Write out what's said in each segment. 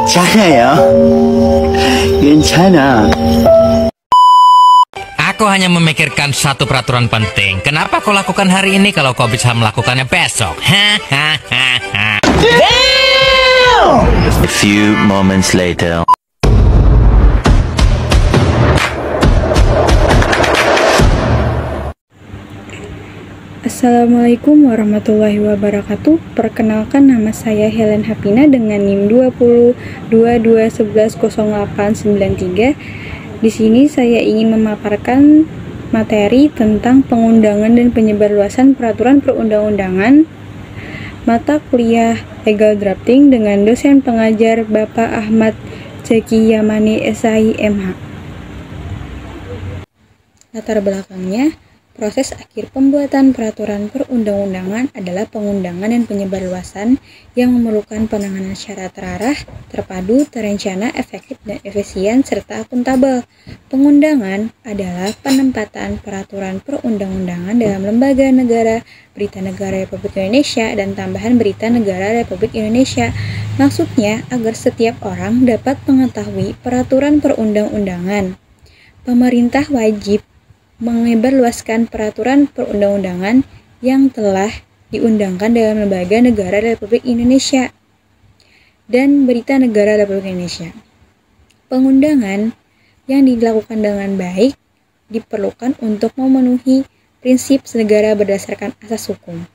작아요. 괜찮아. Aku hanya memikirkan satu peraturan penting. Kenapa kau lakukan hari ini kalau kau bisa melakukannya besok? Hahaha. A few moments later. Assalamualaikum warahmatullahi wabarakatuh. Perkenalkan, nama saya Helen Hapina dengan NIM 2022110893. Di sini saya ingin memaparkan materi tentang pengundangan dan penyebarluasan peraturan perundang-undangan mata kuliah Legal Drafting dengan dosen pengajar Bapak Ahmad Zaki Yamani SI MH. Latar belakangnya, proses akhir pembuatan peraturan perundang-undangan adalah pengundangan dan penyebarluasan yang memerlukan penanganan secara terarah, terpadu, terencana, efektif, dan efisien, serta akuntabel. Pengundangan adalah penempatan peraturan perundang-undangan dalam lembaga negara, Berita Negara Republik Indonesia, dan tambahan Berita Negara Republik Indonesia. Maksudnya, agar setiap orang dapat mengetahui peraturan perundang-undangan. Pemerintah wajib menyebarluaskan peraturan perundang-undangan yang telah diundangkan dalam Lembaga Negara Republik Indonesia dan Berita Negara Republik Indonesia. Pengundangan yang dilakukan dengan baik diperlukan untuk memenuhi prinsip negara berdasarkan asas hukum.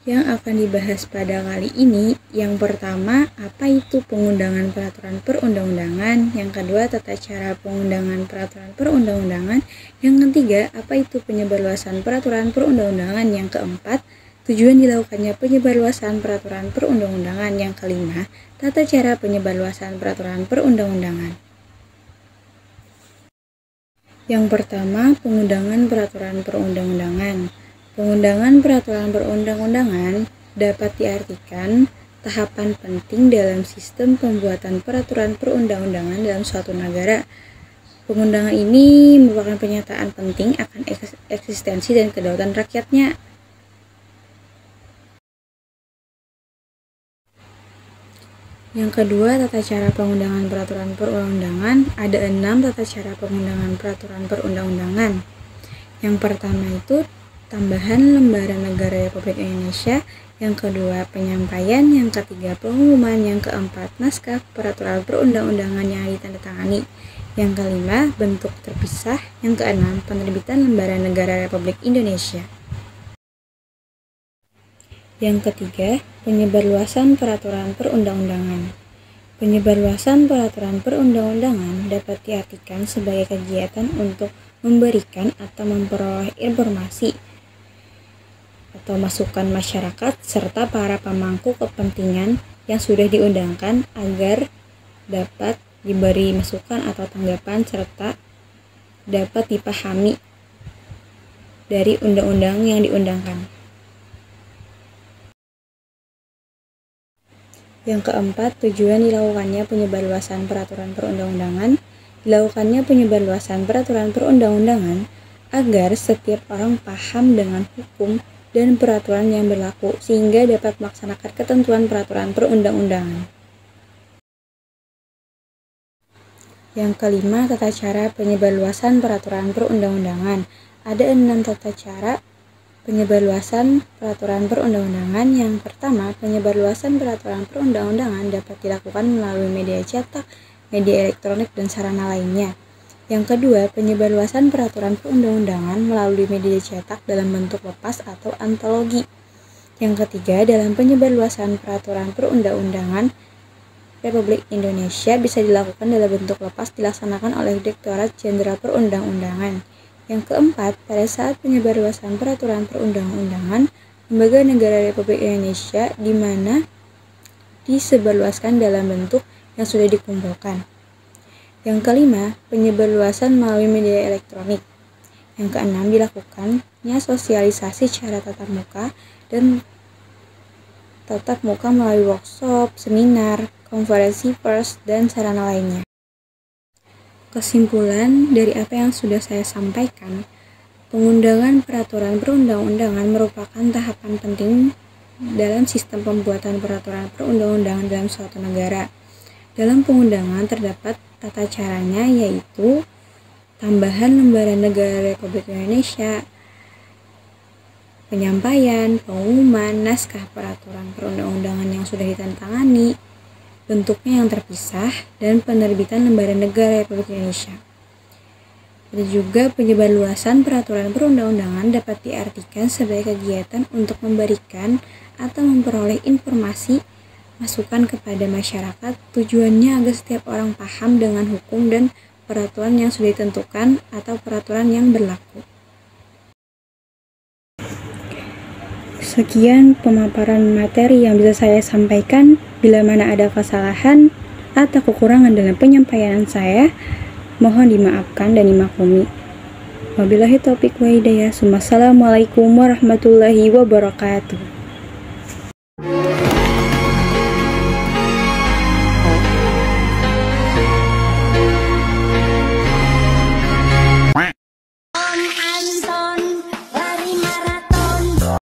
Yang akan dibahas pada kali ini, yang pertama, apa itu pengundangan peraturan perundang-undangan, yang kedua, tata cara pengundangan peraturan perundang-undangan, yang ketiga, apa itu penyebarluasan peraturan perundang-undangan, yang keempat, tujuan dilakukannya penyebarluasan peraturan perundang-undangan, yang kelima, tata cara penyebarluasan peraturan perundang-undangan. Yang pertama, pengundangan peraturan perundang-undangan. Pengundangan peraturan perundang-undangan dapat diartikan tahapan penting dalam sistem pembuatan peraturan perundang-undangan dalam suatu negara. Pengundangan ini merupakan pernyataan penting akan eksistensi dan kedaulatan rakyatnya. Yang kedua, tata cara pengundangan peraturan perundang-undangan. Ada 6 tata cara pengundangan peraturan perundang-undangan. Yang pertama itu tambahan lembaran negara Republik Indonesia, yang kedua penyampaian, yang ketiga pengumuman, yang keempat naskah peraturan perundang-undangan yang ditandatangani, yang kelima bentuk terpisah, yang keenam penerbitan lembaran negara Republik Indonesia. Yang ketiga, penyebarluasan peraturan perundang-undangan. Penyebarluasan peraturan perundang-undangan dapat diartikan sebagai kegiatan untuk memberikan atau memperoleh informasi atau masukan masyarakat serta para pemangku kepentingan yang sudah diundangkan agar dapat diberi masukan atau tanggapan serta dapat dipahami dari undang-undang yang diundangkan. Yang keempat, tujuan dilakukannya penyebarluasan peraturan perundang-undangan. Dilakukannya penyebarluasan peraturan perundang-undangan agar setiap orang paham dengan hukum dan peraturan yang berlaku sehingga dapat melaksanakan ketentuan peraturan perundang-undangan. Yang kelima, tata cara penyebarluasan peraturan perundang-undangan. Ada 6 tata cara penyebarluasan peraturan perundang-undangan. Yang pertama, penyebarluasan peraturan perundang-undangan dapat dilakukan melalui media cetak, media elektronik, dan sarana lainnya. Yang kedua, penyebarluasan peraturan perundang-undangan melalui media cetak dalam bentuk lepas atau antologi. Yang ketiga, dalam penyebarluasan peraturan perundang-undangan Republik Indonesia bisa dilakukan dalam bentuk lepas dilaksanakan oleh Direktorat Jenderal Perundang-undangan. Yang keempat, pada saat penyebarluasan peraturan perundang-undangan Lembaga Negara Republik Indonesia di mana disebarluaskan dalam bentuk yang sudah dikumpulkan. Yang kelima, penyebarluasan melalui media elektronik. Yang keenam, dilakukannya sosialisasi secara tatap muka dan tatap muka melalui workshop, seminar, konferensi pers, dan sarana lainnya. Kesimpulan dari apa yang sudah saya sampaikan, pengundangan peraturan perundang-undangan merupakan tahapan penting dalam sistem pembuatan peraturan perundang-undangan dalam suatu negara. Dalam pengundangan terdapat tata caranya, yaitu tambahan lembaran negara Republik Indonesia, penyampaian, pengumuman, naskah peraturan perundang-undangan yang sudah ditandatangani, bentuknya yang terpisah, dan penerbitan lembaran negara Republik Indonesia. Ada juga penyebarluasan peraturan perundang-undangan dapat diartikan sebagai kegiatan untuk memberikan atau memperoleh informasi, masukan kepada masyarakat, tujuannya agar setiap orang paham dengan hukum dan peraturan yang sudah ditentukan atau peraturan yang berlaku. Sekian pemaparan materi yang bisa saya sampaikan. Bila mana ada kesalahan atau kekurangan dalam penyampaian saya, mohon dimaafkan dan dimaklumi. Wabillahi taufiq wa hidayah. Wassalamualaikum warahmatullahi wabarakatuh.